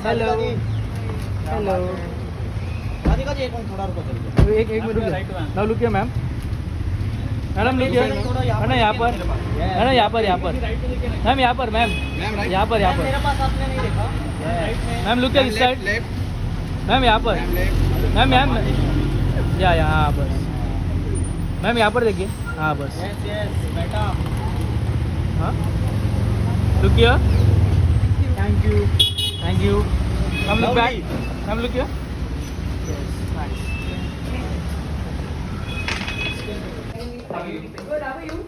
Hello hello Radhika ji एक minute थोड़ा रुको जल्दी। एक मिनट रुकिए नाउ लुकिए मैम मैडम लुकिए है ना यहाँ पर है ना यहाँ पर मैम यहाँ पर मैम यहाँ पर मेरे पास आपने नहीं देखा। मैम लुकिए इस साइड मैम यहाँ पर मैम मैम या हाँ बस मैम यहाँ पर देखिए हाँ बस यस यस बेटा। हाँ लुकिए thank you ma'am look back ma'am लुकिए Good, how are you?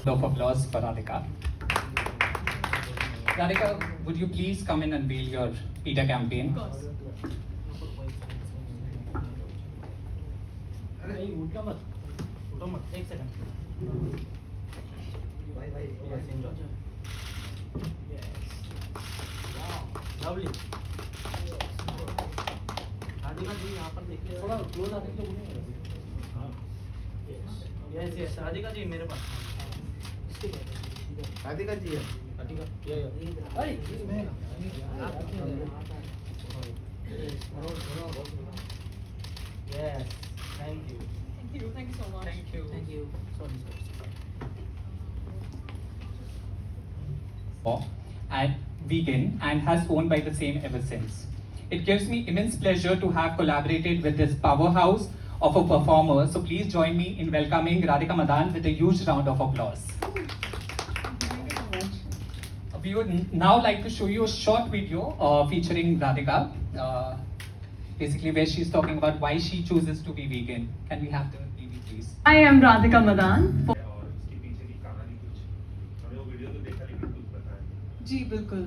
of applause for Radhika. Radhika, would you please come in and unveil your PETA campaign? Of course. उठो मत एक सेकंड। भाई भाई yes enjoy. Lovely. Radhika ji यहाँ पर देखिए थोड़ा क्लोज आके तो बोलिए। यस यस राधिका जी मेरे पास। राधिका जी है। राधिका ये अरे इसमें yes thank you. Thank you so much. Thank you. Sorry. And vegan and has owned by the same ever since. It gives me immense pleasure to have collaborated with this powerhouse of a performer. So please join me in welcoming Radhika Madan with a huge round of applause. Thank you so much. We would now like to show you a short video featuring Radhika. Basically where she's talking about why she chooses to be vegan. Can we have the TV please? I am Radhika Madan. और इसके पीछे की कहानी कुछ हमने वो video तो देखा लेकिन कुछ बताएं। जी बिल्कुल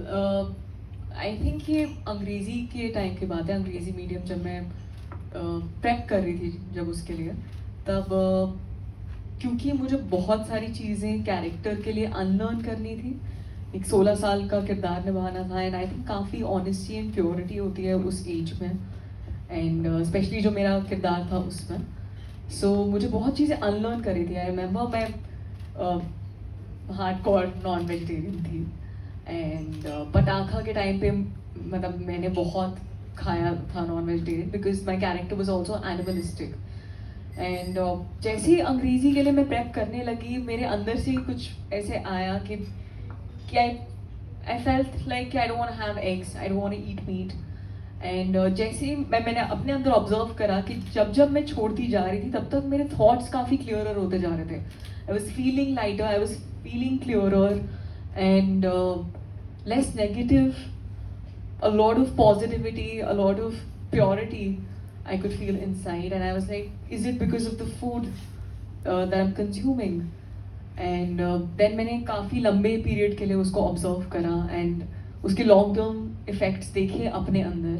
आई थिंक ये अंग्रेज़ी के टाइम की बात है। अंग्रेज़ी मीडियम जब मैं प्रेप कर रही थी जब उसके लिए तब क्योंकि मुझे बहुत सारी चीज़ें कैरेक्टर के लिए अनलर्न करनी थी। एक 16 साल का किरदार निभाना था एंड आई थिंक काफ़ी ऑनेस्टी एंड प्योरिटी होती है उस एज में एंड स्पेशली जो मेरा किरदार था उसमें मुझे बहुत चीज़ें अनलर्न करी थी। आई रिमेंबर मैं हार्डकोर नॉन वेजिटेरियन थी एंड पटाखा के टाइम पे मतलब मैंने बहुत खाया था non vegetarian because my character was also animalistic and जैसे ही अंग्रेज़ी के लिए मैं प्रेप करने लगी मेरे अंदर से कुछ ऐसे आया कि I felt like I don't want to have eggs, I don't want to eat meat and जैसे ही मैंने अपने अंदर ऑब्जर्व करा कि जब मैं छोड़ती जा रही थी तब तक मेरे थॉट्स काफ़ी क्लियरर होते जा रहे थे। I was feeling lighter, I was feeling clearer and less negative, a lot of positivity, a lot of purity I could feel inside and I was like, is it because of the food that I'm consuming? And then मैंने काफ़ी लंबे period के लिए उसको observe करा and उसके long term effects देखे अपने अंदर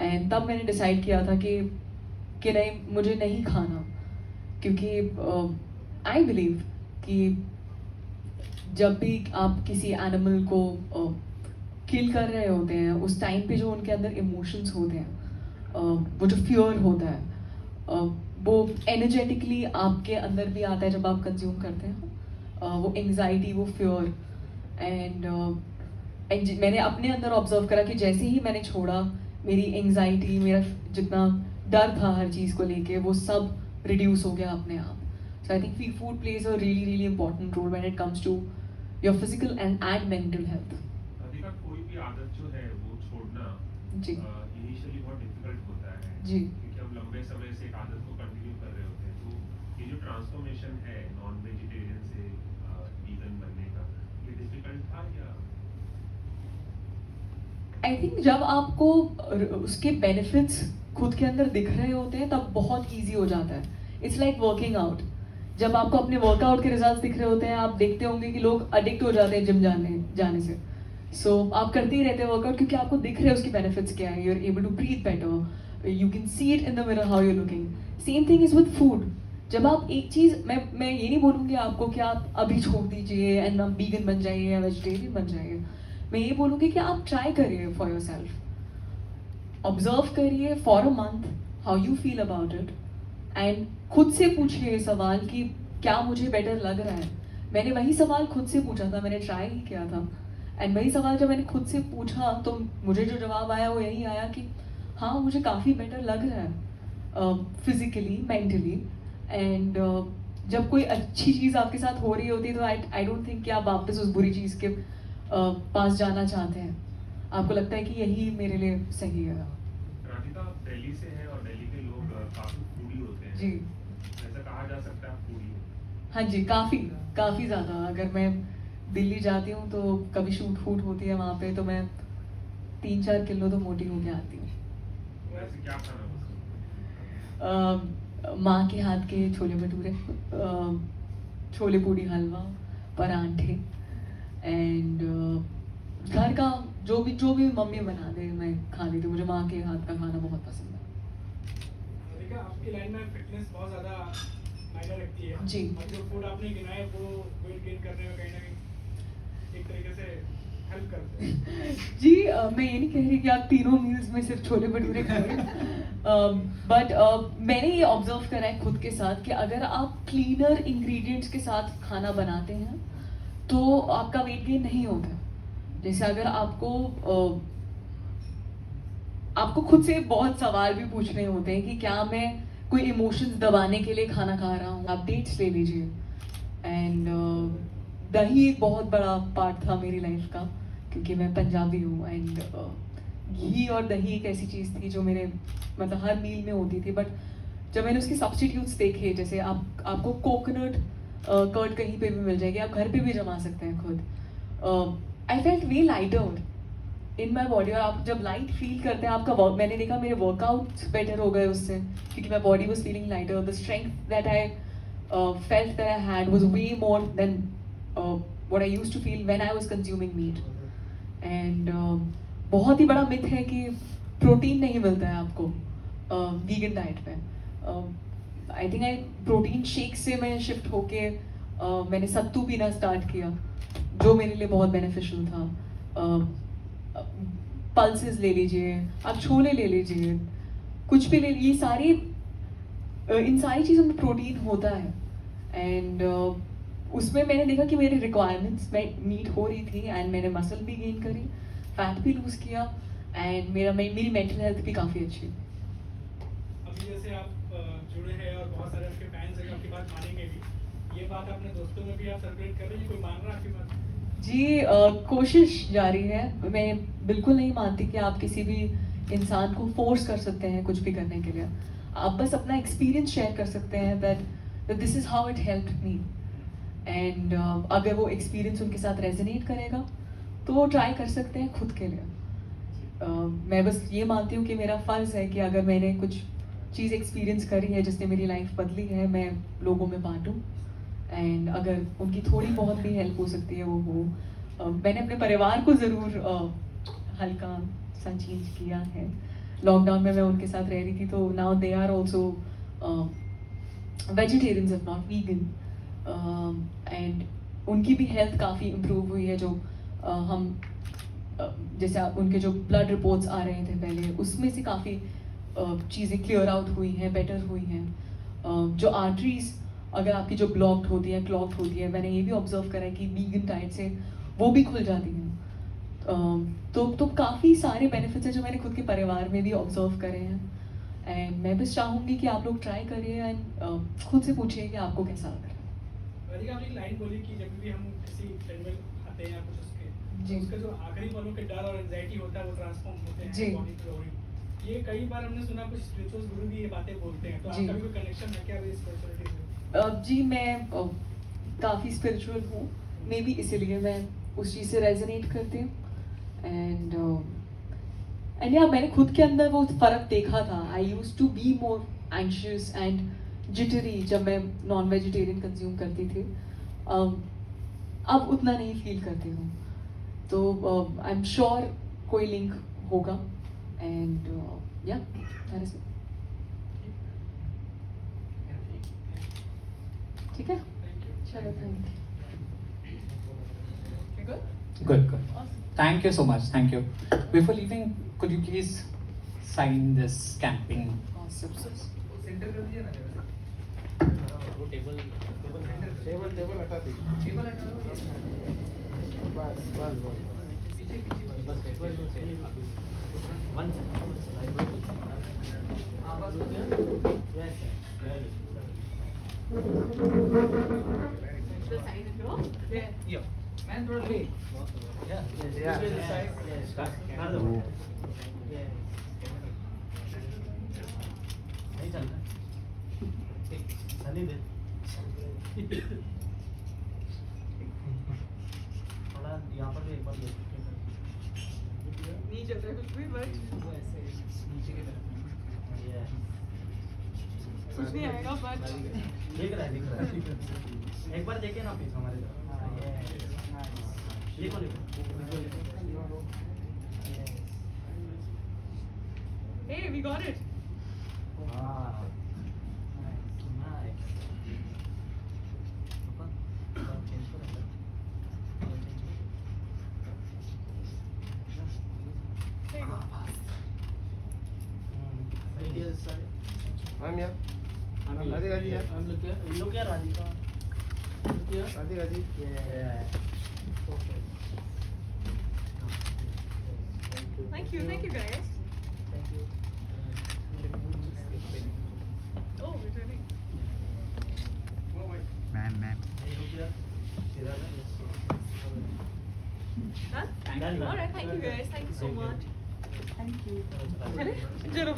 एंड तब मैंने डिसाइड किया था कि नहीं मुझे नहीं खाना क्योंकि आई बिलीव कि जब भी आप किसी एनिमल को किल कर रहे होते हैं उस टाइम पे जो उनके अंदर इमोशंस होते हैं वो जो फियर होता है वो एनर्जेटिकली आपके अंदर भी आता है जब आप कंज्यूम करते हैं वो एंग्जाइटी, वो फियर एंड मैंने अपने अंदर ऑब्जर्व करा कि जैसे ही मैंने छोड़ा मेरी एंग्जाइटी, मेरा जितना डर था हर चीज़ को लेके वो सब रिड्यूस हो गया अपने आप। So I think food plays a really really important role when it comes to your physical and mental health. Radhika कोई भी आदत जो है वो छोड़ना जी इनिशियली बहुत डिफिकल्ट होता है जी क्योंकि हम लंबे समय से एक आदत को कंटिन्यू कर रहे होते हैं। तो ये जो ट्रांसफॉर्मेशन है नॉन वेजिटेरियन से वीगन बनने का ये डिफिकल्ट था या? आई थिंक जब आपको उसके बेनिफिट्स खुद के अंदर दिख रहे होते हैं तब बहुत ईजी हो जाता है। It's like working out. जब आपको अपने वर्कआउट के रिजल्ट्स दिख रहे होते हैं आप देखते होंगे कि लोग अडिक्ट हो जाते हैं जिम जाने से। आप करते ही रहते हैं वर्कआउट क्योंकि आपको दिख रहे हैं उसके बेनिफिट्स क्या है। You are able to breathe better, you can see it in the mirror how you looking. Same thing is with food. जब आप एक चीज़ मैं ये नहीं बोलूँगी आपको कि आप अभी छोड़ दीजिए एंड आप वीगन बन जाइए या वेजिटेरियन बन जाइए। मैं ये बोलूँगी कि आप ट्राई करिए फॉर योर सेल्फ। ऑब्जर्व करिए for a month how you feel about it and खुद से पूछिए ये सवाल कि क्या मुझे बेटर लग रहा है. मैंने वही सवाल खुद से पूछा था, मैंने ट्राई ही किया था एंड वही सवाल जब मैंने खुद से पूछा तो मुझे जो जवाब आया वो यही आया कि हाँ मुझे काफ़ी बेटर लग रहा है फिजिकली मेंटली. एंड जब कोई अच्छी चीज़ आपके साथ हो रही होती है तो आई डोंट थिंक कि आप वापस उस बुरी चीज़ के पास जाना चाहते हैं. आपको लगता है कि यही मेरे लिए सही है. राधिका, आप दिल्ली से हैं और दिल्ली के लोग काफी फूडी होते हैं. जी ऐसा कहा जा सकता है आप फूडी हो? हाँ जी, काफ़ी ज़्यादा. अगर मैं दिल्ली जाती हूँ तो कभी शूट फूट होती है वहाँ पे तो मैं 3-4 किलो तो मोटी होके आती हूँ. वैसे क्या खाना पसंद है? माँ के हाथ के छोले भटूरे, छोले पूड़ी हलवा, परांठे एंड घर का जो भी मम्मी बना दे मैं खा लेती हूँ. मुझे माँ के हाथ का खाना बहुत पसंद है. देखिए आपकी लाइन में फिटनेस बहुत ज़्यादा मायने रखती है. जी. और जो फूड आपने गिनाए वो वेट गेन करने में कहीं ना कहीं एक तरीके से हेल्प करते हैं. जी मैं ये नहीं कह रही कि आप तीनों मील्स में सिर्फ छोले भटूरे खाएं. बट मैंने ये ऑब्जर्व करा है खुद के साथ कि अगर आप क्लीनर इंग्रेडिएंट्स के साथ खाना बनाते हैं तो आपका वेट गेन नहीं होता. जैसे अगर आपको खुद से बहुत सवाल भी पूछने होते हैं कि क्या मैं कोई इमोशंस दबाने के लिए खाना खा रहा हूँ. आप डेट्स ले लीजिए एंड दही एक बहुत बड़ा पार्ट था मेरी लाइफ का क्योंकि मैं पंजाबी हूँ एंड घी और दही एक ऐसी चीज़ थी जो मेरे मतलब हर मील में होती थी. बट जब मैंने उसके सब्स्टिट्यूट्स देखे जैसे आपको कोकोनट कर्ड कहीं पे भी मिल जाएगी, आप घर पे भी जमा सकते हैं खुद. I felt way lighter in my body. और आप जब लाइट फील करते हैं आपका वर्क, मैंने देखा मेरे वर्कआउट बेटर हो गए उससे क्योंकि my body was feeling lighter. The strength that I felt that I had was way more than what I used to feel when I was consuming meat. And बहुत ही बड़ा myth है कि protein नहीं मिलता है आपको वीगन डाइट में. I think protein shake से मैं शिफ्ट होके मैंने सत्तू पीना स्टार्ट किया जो मेरे लिए बहुत बेनिफिशियल था. पल्सेस ले लीजिए, आप छोले ले लीजिए, कुछ भी ले लीजिए, इन सारी चीज़ों में प्रोटीन होता है. एंड उसमें मैंने देखा कि मेरी रिक्वायरमेंट्स मीट हो रही थी एंड मैंने मसल भी गेन करी, फैट भी लूज किया एंड मेरी मेंटल हेल्थ भी काफ़ी अच्छी. अभी जैसे आप जुड़े हैं और बहुत सारे आपके फैंस हैं आपकी बात मानेंगे भी, ये बात अपने दोस्तों में भी आप सेलिब्रेट कर रहे हैं, कोई मान रहा है आपकी बात? जी कोशिश जारी है. मैं बिल्कुल नहीं मानती कि आप किसी भी इंसान को फोर्स कर सकते हैं कुछ भी करने के लिए. आप बस अपना एक्सपीरियंस शेयर कर सकते हैं that this is how it helped me. And अगर वो एक्सपीरियंस उनके साथ रेजोनेट करेगा तो वो ट्राई कर सकते हैं खुद के लिए. मैं बस ये मानती हूँ कि मेरा फ़र्ज़ है कि अगर मैंने कुछ चीज़ एक्सपीरियंस करी है जिसने मेरी लाइफ बदली है मैं लोगों में बांटूँ एंड अगर उनकी थोड़ी बहुत भी हेल्प हो सकती है वो हो. मैंने अपने परिवार को ज़रूर हल्का सा चेंज किया है. लॉकडाउन में मैं उनके साथ रह रही थी तो now they are also vegetarians if not vegan. And उनकी भी हेल्थ काफ़ी इम्प्रूव हुई है. जो हम जैसे उनके जो ब्लड रिपोर्ट्स आ रहे थे पहले उसमें से काफ़ी चीज़ें क्लियर आउट हुई हैं, बेटर हुई हैं. जो आर्टरीज अगर आपकी जो ब्लॉक्ड होती है, क्लॉग्ड होती है, मैंने ये भी ऑब्जर्व करा है कि वीगन डाइट से वो भी खुल जाती हैं. तो काफ़ी सारे बेनिफिट्स हैं जो मैंने खुद के परिवार में भी ऑब्जर्व करे हैं. एंड मैं बस चाहूँगी कि आप लोग ट्राई करिए एंड खुद से पूछिए कि आपको कैसा लग रहा है. राधिका, आपने एक लाइन बोली कि जब भी हम किसी ट्रेडमिल आते हैं या कुछ जी. उसके जो आखिरी पलों के डर और एंजाइटी होता है वो ट्रांसफॉर्म होते जी. हैं बॉडी फ्लोरिंग. ये कई बार हमने सुना कुछ स्पिरिचुअल गुरु भी ये बातें बोलते हैं, तो जी. आपका भी कोई कनेक्शन है क्या स्पिरिचुअलिटी से? जी मैं काफ़ी स्पिरिचुअल हूँ, मे बी इसीलिए मैं उस चीज़ से रेजोनेट करती हूँ. एंड या मैंने खुद के अंदर वो फ़र्क देखा था. I used to be more anxious and jittery जब मैं नॉन वेजिटेरियन कंज्यूम करती थी. अब उतना नहीं फील करती हूँ. तो आई एम श्योर कोई लिंक होगा. एंड या दैट इज ठीक है. चलो thank you. Good. Thank you so much. Thank you. Before leaving, could you please sign this campaign. यहाँ पर भी एक बार नहीं चल रहा है कुछ भी बट कुछ नहीं आएगा बट दिख रहा है एक बार देखिए ना प्लीज हमारे तरफ ये कौन hey we got it I'm here. Radhika ji. I'm look here. Look here, Radhika. Look here. Radhika ji. Yeah. thank you guys Thank you. oh we're turning Hey, look here. huh Done. all right thank you guys thank you so much Thank you. अरे चलो